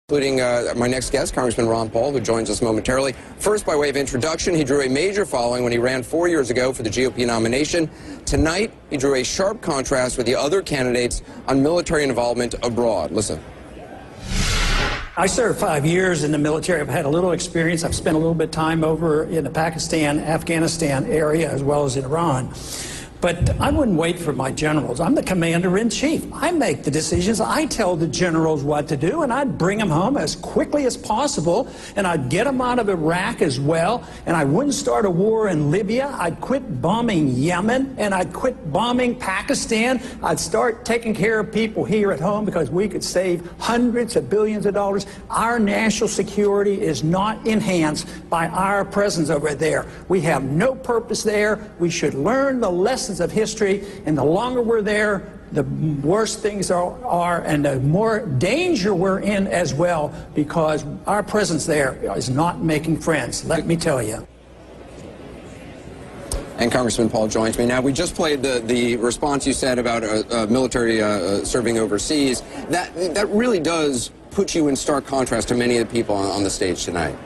Including my next guest, Congressman Ron Paul, who joins us momentarily. First, by way of introduction, he drew a major following when he ran 4 years ago for the GOP nomination. Tonight, he drew a sharp contrast with the other candidates on military involvement abroad. Listen. I served 5 years in the military. I've had a little experience. I've spent a little bit of time over in the Pakistan, Afghanistan area, as well as in Iran. But I wouldn't wait for my generals. I'm the commander-in-chief. I make the decisions. I tell the generals what to do, and I'd bring them home as quickly as possible, and I'd get them out of Iraq as well, and I wouldn't start a war in Libya. I'd quit bombing Yemen, and I'd quit bombing Pakistan. I'd start taking care of people here at home because we could save hundreds of billions of dollars. Our national security is not enhanced by our presence over there. We have no purpose there. We should learn the lessons of history, and the longer we're there, the worse things are, and the more danger we're in as well, because our presence there is not making friends, let me tell you. And Congressman Paul joins me now. We just played the response you said about military serving overseas. That really does put you in stark contrast to many of the people on the stage tonight.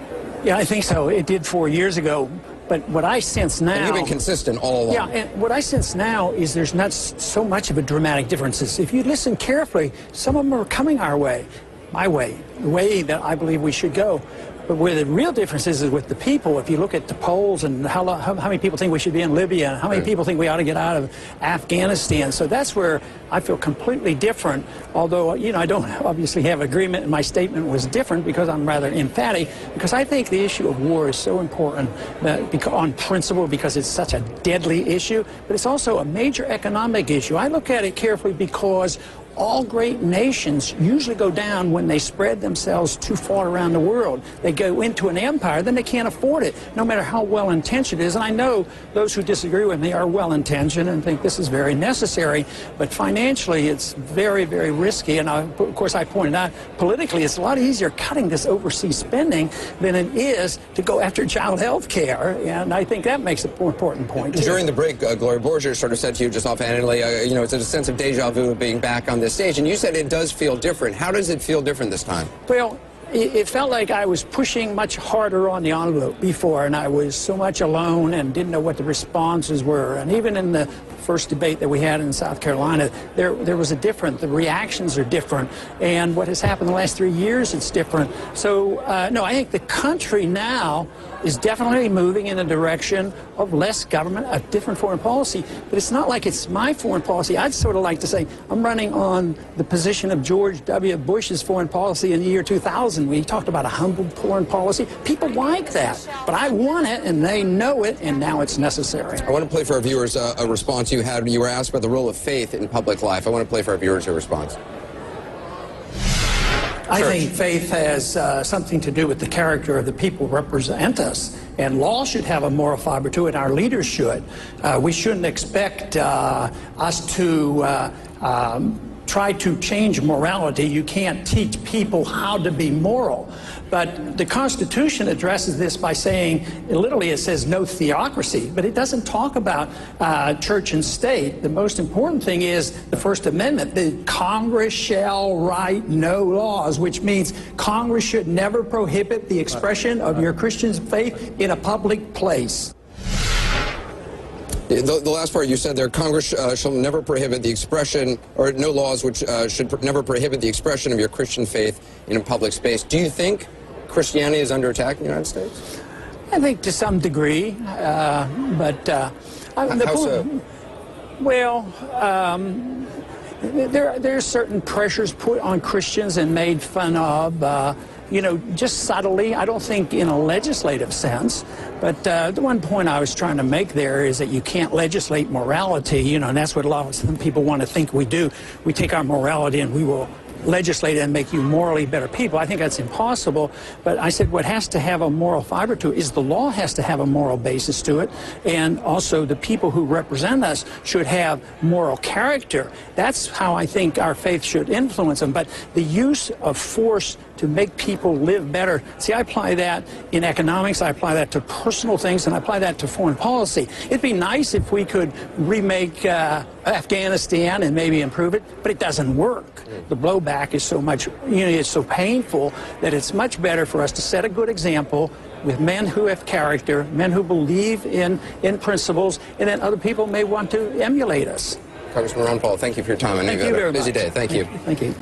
Yeah, I think so. It did 4 years ago. But what I sense now... And you've been consistent all along. Yeah, and what I sense now is there's not so much of a dramatic differences. If you listen carefully, some of them are coming our way, my way, the way that I believe we should go. But where the real difference is with the people. If you look at the polls and how many people think we should be in Libya, and how many people think we ought to get out of Afghanistan. So that's where I feel completely different. Although, you know, I don't obviously have agreement, and my statement was different because I'm rather emphatic. Because I think the issue of war is so important on principle, because it's such a deadly issue. But it's also a major economic issue. I look at it carefully because all great nations usually go down when they spread themselves too far around the world. They go into an empire, then they can't afford it, no matter how well-intentioned it is. And I know those who disagree with me are well-intentioned and think this is very necessary, but financially it's very, very risky. And of course, I pointed out, politically, it's a lot easier cutting this overseas spending than it is to go after child health care. And I think that makes a more important point, too. During the break, Gloria Borger sort of said to you just offhandedly, you know, it's a sense of deja vu of being back on this stage, and you said it does feel different. How does it feel different this time? Well, it felt like I was pushing much harder on the envelope before, and I was so much alone and didn't know what the responses were. And even in the first debate that we had in South Carolina, there was the reactions are different. And what has happened in the last 3 years, it's different. So, no, I think the country now is definitely moving in a direction of less government, a different foreign policy. But it's not like it's my foreign policy. I'd sort of like to say I'm running on the position of George W. Bush's foreign policy in the year 2000. We talked about a humble foreign policy. People like that. But I want it, and they know it, and now it's necessary. I want to play for our viewers a response you had. You were asked about the role of faith in public life. I want to play for our viewers your response. I think faith has something to do with the character of the people who represent us. And law should have a moral fiber to it. Our leaders should. We shouldn't expect us to try to change morality. You can't teach people how to be moral. But the Constitution addresses this by saying, literally it says no theocracy, but it doesn't talk about church and state. The most important thing is the First Amendment. The Congress shall write no laws, which means Congress should never prohibit the expression of your Christian faith in a public place. The last part you said there, Congress shall never prohibit the expression, or no laws which should never prohibit the expression of your Christian faith in a public space. Do you think Christianity is under attack in the United States? I think to some degree, but... How so? Well, there are certain pressures put on Christians and made fun of, you know, just subtly. I don't think in a legislative sense, but the one point I was trying to make there is that you can't legislate morality, you know, and that's what a lot of some people want to think we do. We take our morality and we will legislate and make you morally better people. I think that's impossible. But I said what has to have a moral fiber to it is the law has to have a moral basis to it, and also the people who represent us should have moral character. That's how I think our faith should influence them. But the use of force to make people live better. See, I apply that in economics, I apply that to personal things, and I apply that to foreign policy. It'd be nice if we could remake Afghanistan and maybe improve it, but it doesn't work. The blowback is so much, it's so painful that it's much better for us to set a good example with men who have character, men who believe in principles, and then other people may want to emulate us. Congressman Ron Paul, thank you for your time. I know you've had a busy day. Thank you. Thank you.